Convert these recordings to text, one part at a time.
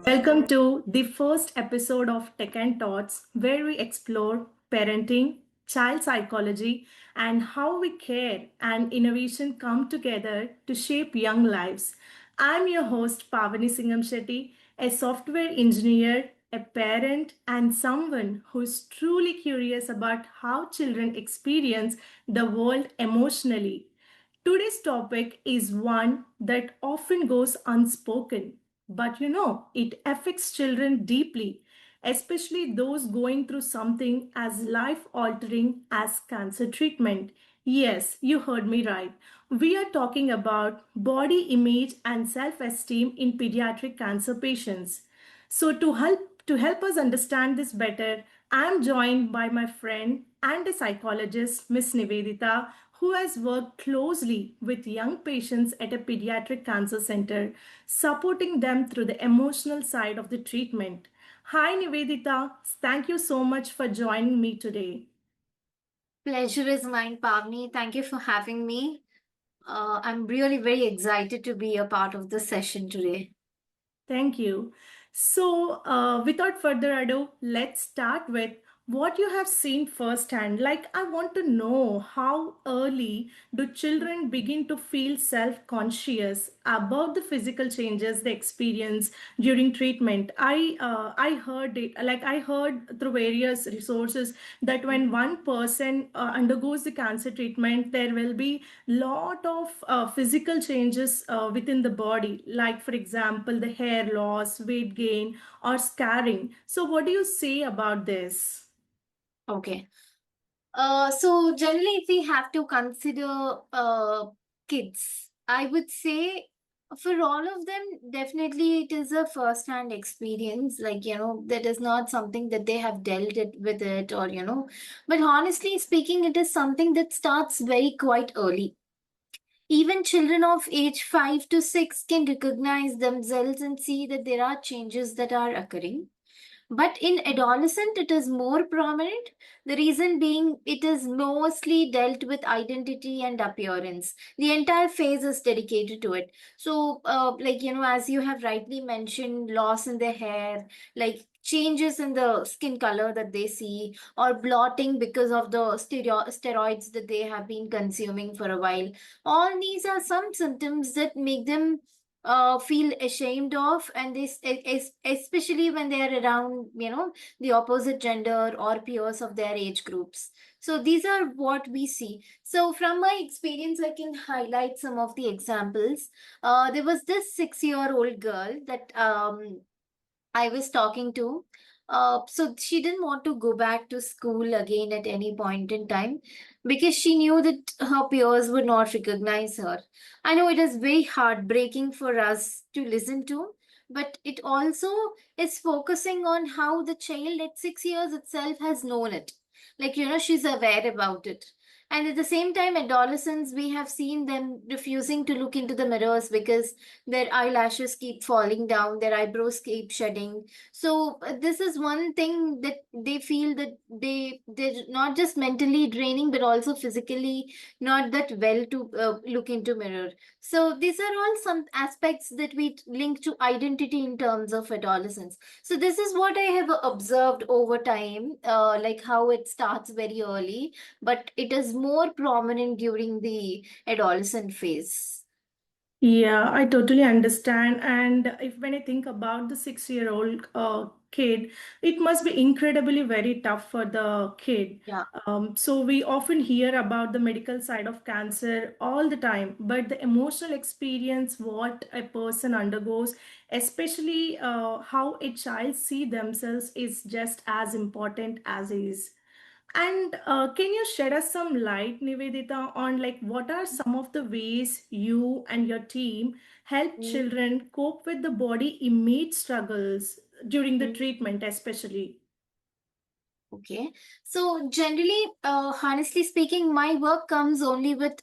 Welcome to the first episode of Tech and Tots, where we explore parenting, child psychology, and how we care and innovation come together to shape young lives. I'm your host, Pavani Singham Shetty, a software engineer, a parent, and someone who's truly curious about how children experience the world emotionally. Today's topic is one that often goes unspoken, but it affects children deeply, especially those going through something as life altering as cancer treatment. Yes, you heard me right. We are talking about body image and self esteem in pediatric cancer patients. So to help us understand this better, I am joined by my friend and a psychologist, Miss Nivedita, who has worked closely with young patients at a pediatric cancer center, supporting them through the emotional side of the treatment. Hi Nivedita, thank you so much for joining me today. Pleasure is mine, Pavni. Thank you for having me. I'm really very excited to be a part of this session today. Thank you. So, without further ado, let's start with what you have seen firsthand. Like, I want to know how early do children begin to feel self conscious about the physical changes they experience during treatment? I heard it, like, I heard through various resources that when one person undergoes the cancer treatment, there will be lot of physical changes within the body, like for example the hair loss, weight gain, or scarring. So what do you say about this? Okay. So generally, if we have to consider kids, I would say for all of them, definitely it is a first-hand experience. That is not something that they have dealt it with it, But honestly speaking, it is something that starts very quite early. Even children of age 5 to 6 can recognize themselves and see that there are changes that are occurring. But in adolescent, it is more prominent. The reason being, it is mostly dealt with identity and appearance. The entire phase is dedicated to it. So, as you have rightly mentioned, loss in the hair, like changes in the skin color that they see, or blotting because of the steroids that they have been consuming for a while. All these are some symptoms that make them feel ashamed of, and especially when they are around the opposite gender or peers of their age groups. So these are what we see. So from my experience, I can highlight some of the examples. There was this 6-year old girl that I was talking to. So she didn't want to go back to school again at any point in time because she knew that her peers would not recognize her. I know it is very heartbreaking for us to listen to, but it also is focusing on how the child at 6 years itself has known it. She's aware about it. And at the same time, adolescents, we have seen them refusing to look into the mirrors because their eyelashes keep falling down, their eyebrows keep shedding. So this is one thing that they feel that they're not just mentally draining but also physically not that well to look into mirror. So these are all some aspects that we link to identity in terms of adolescence. So this is what I have observed over time, like how it starts very early, but it is more prominent during the adolescent phase. Yeah, I totally understand. And if when I think about the 6-year-old kid, it must be incredibly very tough for the kid. Yeah. So we often hear about the medical side of cancer all the time, but the emotional experience what a person undergoes, especially how a child see themselves, is just as important as is. And can you shed us some light, Nivedita, on like what are some of the ways you and your team help children cope with the body image struggles during the Mhm. treatment, especially? Okay. So generally, honestly speaking, my work comes only with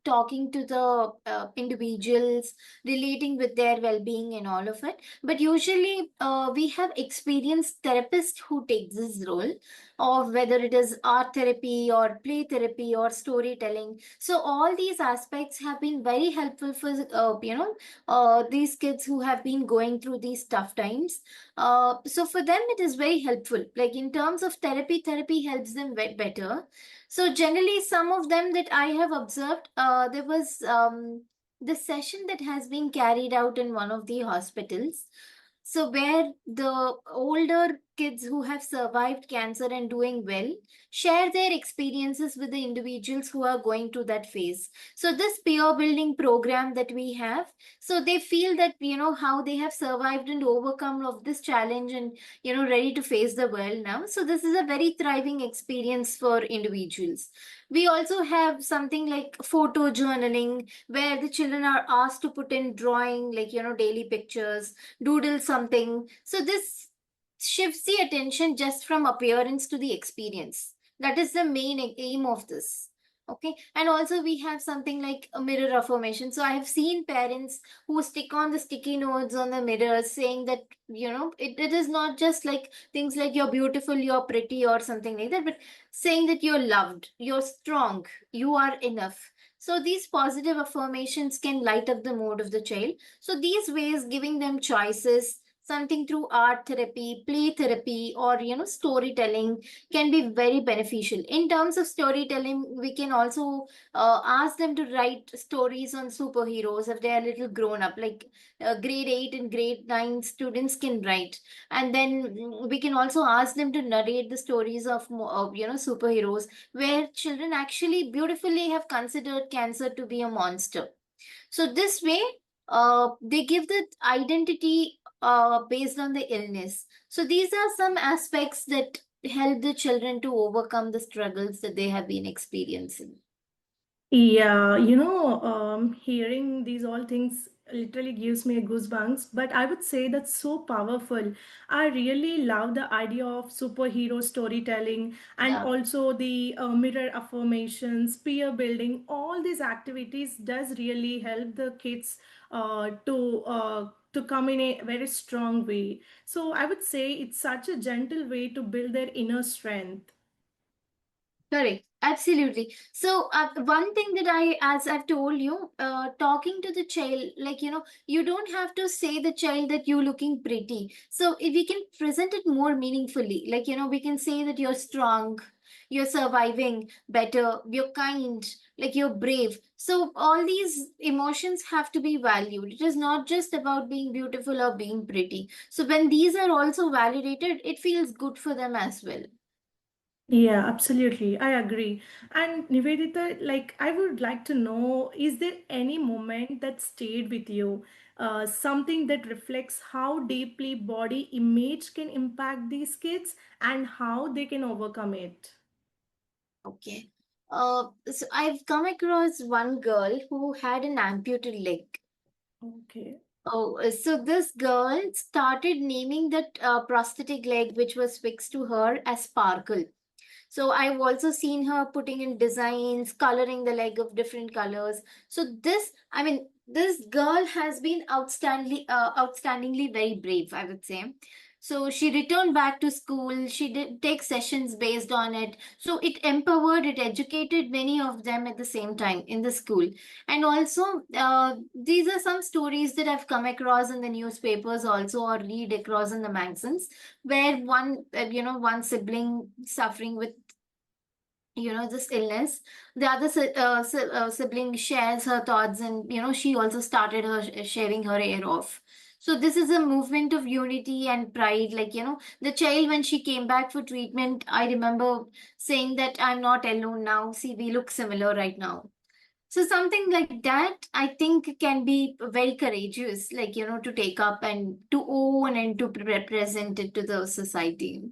talking to the individuals, relating with their well-being and all of it. But usually, we have experienced therapists who take this role of whether it is art therapy or play therapy or storytelling. So all these aspects have been very helpful for these kids who have been going through these tough times. So for them, it is very helpful. Like in terms of therapy, therapy helps them better. So generally, some of them that I have observed, there was the session that has been carried out in one of the hospitals. So where the older kids who have survived cancer and doing well share their experiences with the individuals who are going through that phase. So this peer building program that we have, so they feel that how they have survived and overcome of this challenge and ready to face the world now. So this is a very thriving experience for individuals. We also have something like photo journaling where the children are asked to put in drawing, like daily pictures, doodle something. So this shifts the attention just from appearance to the experience. That is the main aim of this. Okay. And also we have something like a mirror affirmation. So I have seen parents who stick on the sticky notes on the mirrors saying that, it is not just like things like you're beautiful, you're pretty or something like that, but saying that you're loved, you're strong, you are enough. So these positive affirmations can light up the mood of the child. So these ways, giving them choices, something through art therapy, play therapy, or storytelling can be very beneficial. In terms of storytelling, we can also ask them to write stories on superheroes if they are little grown up, like grade 8 and grade 9 students can write. And then we can also ask them to narrate the stories of superheroes, where children actually beautifully have considered cancer to be a monster. So this way, they give the identity based on the illness. So these are some aspects that help the children to overcome the struggles that they have been experiencing. Yeah, hearing these all things literally gives me a goosebumps, but I would say that's so powerful. I really love the idea of superhero storytelling and Yeah. also the mirror affirmations, peer building. All these activities does really help the kids to come in a very strong way. So I would say it's such a gentle way to build their inner strength. Correct. Absolutely. So, one thing that as I've told you, talking to the child, like, you don't have to say the child that you're looking pretty. So, if we can present it more meaningfully, like, we can say that you're strong, you're surviving better, you're kind, like, you're brave. So, all these emotions have to be valued. It is not just about being beautiful or being pretty. So, when these are also validated, it feels good for them as well. Yeah, absolutely. I agree. And Nivedita, like, I would like to know, is there any moment that stayed with you? Something that reflects how deeply body image can impact these kids and how they can overcome it? Okay. So I've come across one girl who had an amputated leg. Okay. Oh, so this girl started naming that prosthetic leg which was fixed to her as Sparkle. So I've also seen her putting in designs, coloring the leg of different colors. So this girl has been outstandingly very brave, I would say. So she returned back to school. She did take sessions based on it. So it empowered, it educated many of them at the same time in the school. And also, these are some stories that I've come across in the newspapers also or read across in the magazines where one sibling suffering with this illness, the other sibling shares her thoughts, and she also started her shaving her hair off. So this is a movement of unity and pride, like the child, when she came back for treatment, I remember saying that I'm not alone now, see, we look similar right now. So something like that, I think, can be very courageous, like to take up and to own and to present it to the society.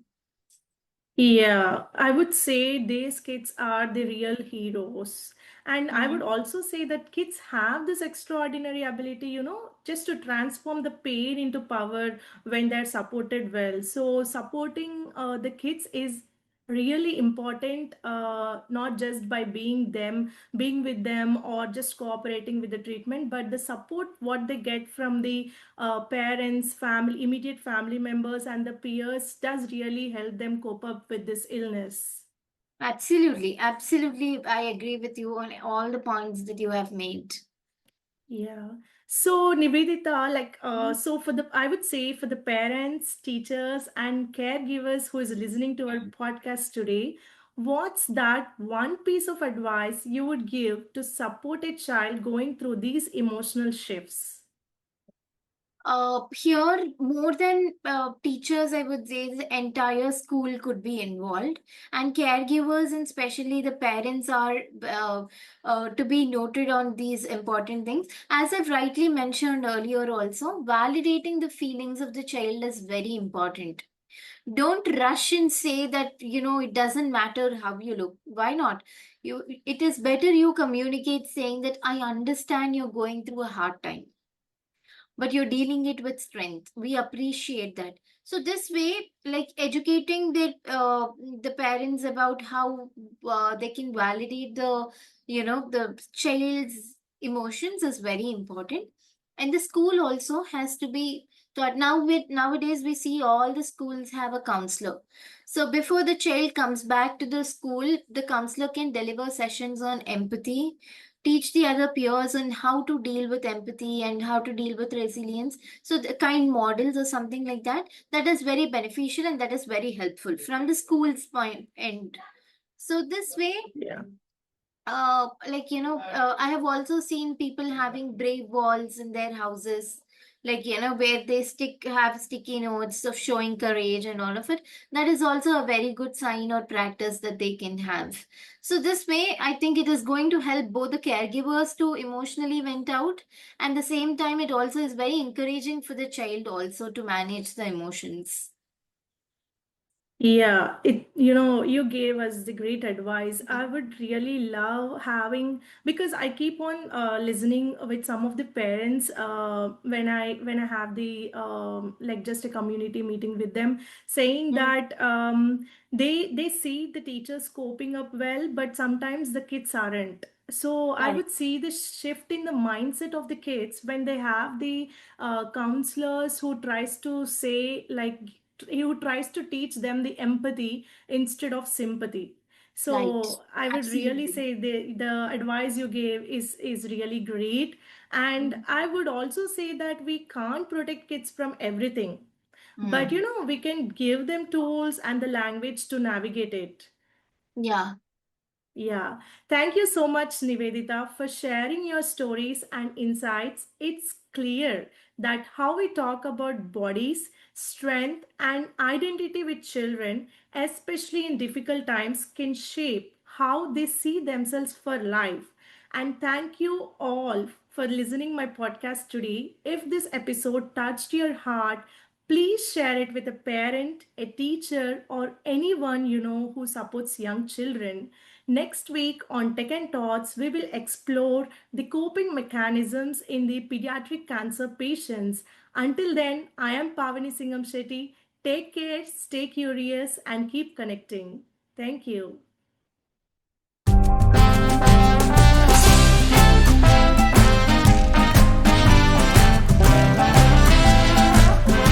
Yeah, I would say these kids are the real heroes. And I would Mhm. also say that kids have this extraordinary ability, just to transform the pain into power when they're supported well. So, supporting the kids is really important, not just by being with them or just cooperating with the treatment, but the support what they get from the parents, family, immediate family members and the peers does really help them cope up with this illness. Absolutely, absolutely. I agree with you on all the points that you have made. Yeah. So Nivedita, Mhm. so for the, I would say for the parents, teachers, and caregivers who is listening to our podcast today, what's that one piece of advice you would give to support a child going through these emotional shifts? Here, more than teachers, I would say the entire school could be involved, and caregivers, and especially the parents, are to be noted on these important things. As I've rightly mentioned earlier, also, validating the feelings of the child is very important. Don't rush and say that, it doesn't matter how you look. Why not? It is better you communicate saying that I understand you're going through a hard time, but you're dealing it with strength. We appreciate that. So this way, like educating the parents about how they can validate the child's emotions is very important. And the school also has to be taught. Nowadays we see all the schools have a counselor. So before the child comes back to the school, the counselor can deliver sessions on empathy, teach the other peers on how to deal with empathy and how to deal with resilience. So the kind models or something like that, that is very beneficial and that is very helpful from the school's point end. So this way, Yeah. I have also seen people having brave walls in their houses, like, where they have sticky notes of showing courage and all of it. That is also a very good sign or practice that they can have. So this way, I think it is going to help both the caregivers to emotionally vent out, and the same time it also is very encouraging for the child also to manage the emotions. Yeah, you gave us the great advice. I would really love having, because I keep on listening with some of the parents when I have the like just a community meeting with them, saying Mm, that they see the teachers coping up well, but sometimes the kids aren't. So I correct. would see the shift in the mindset of the kids when they have the counselors who tries to say like who tries to teach them the empathy instead of sympathy. Right. So I would really Absolutely. say the advice you gave is really great. And Mm, I would also say that we can't protect kids from everything, but mm. we can give them tools and the language to navigate it. Yeah. Yeah. Thank you so much, Nivedita, for sharing your stories and insights. It's clear that how we talk about bodies, strength, and identity with children, especially in difficult times, can shape how they see themselves for life. And thank you all for listening my podcast today. If this episode touched your heart, please share it with a parent, a teacher, or anyone you know who supports young children. Next week on Tech and Tots, we will explore the coping mechanisms in the pediatric cancer patients. Until then, I am Pavani Singham Shetty. Take care, stay curious, and keep connecting. Thank you.